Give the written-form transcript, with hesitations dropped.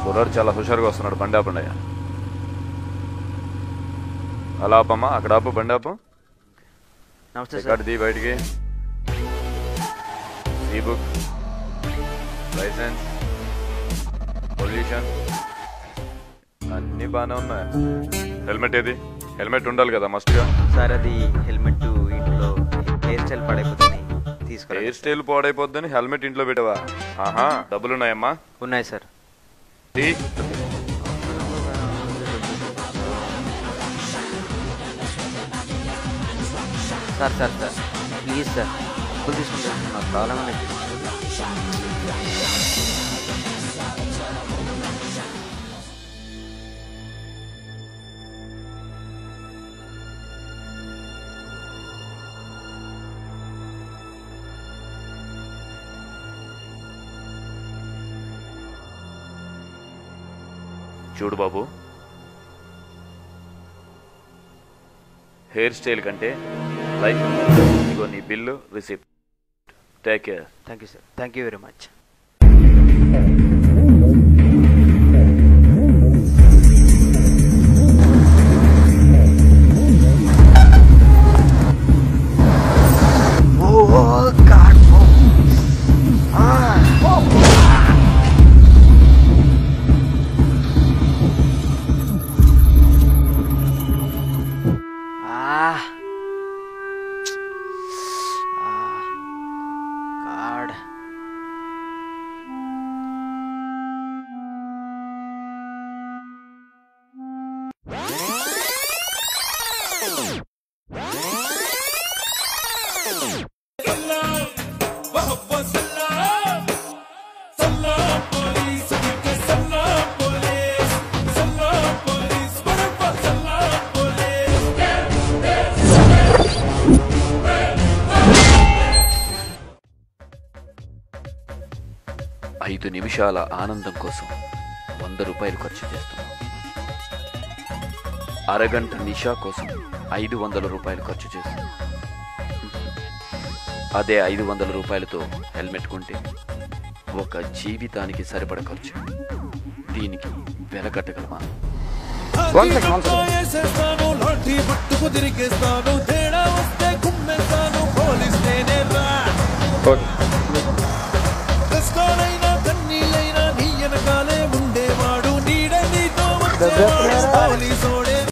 కుర్రాడు చాలా హుషారుగా వస్తున్నాడు. బండి ఆపండి అయ్యా. అలా ఆపమ్మా, అక్కడ ఆపు, బండి ఆపు. రికార్డు తీ బయటికి. ఈ బుక్, లైసెన్స్, పొల్యూషన్ అన్నీ బాగానే ఉన్నాయి. హెల్మెట్ ఏది? హెల్మెట్ ఉండాలి కదా మస్ట్గా. సార్ అది హెల్మెట్ ఇంట్లో హెయిర్ స్టైల్ పాడైపోతుంది, తీసుకో. హెయిర్ స్టైల్ పాడైపోద్దని హెల్మెట్ ఇంట్లో పెట్టవా? ఆహా, డబ్బులు ఉన్నాయమ్మా? ఉన్నాయి sir. Sir sir sir please sir, డబ్బులు తీసుకుంటాను, నాకు కావాలని. చూడు బాబు, హెయిర్ స్టైల్ కంటే లైఫ్. ఇగో నీ bill, receipt. Take care. Thank you sir, thank you very much. ఐదు నిమిషాల ఆనందం కోసం 100 రూపాయలు ఖర్చు చేస్తున్నాం. అరగంట నిషా కోసం 500 రూపాయలు ఖర్చు చేస్తున్నాం. అదే 500 రూపాయలతో హెల్మెట్ కొంటే ఒక జీవితానికి సరిపడ ఖర్చు. దీనికి వెల కట్టగలమా? ఓకే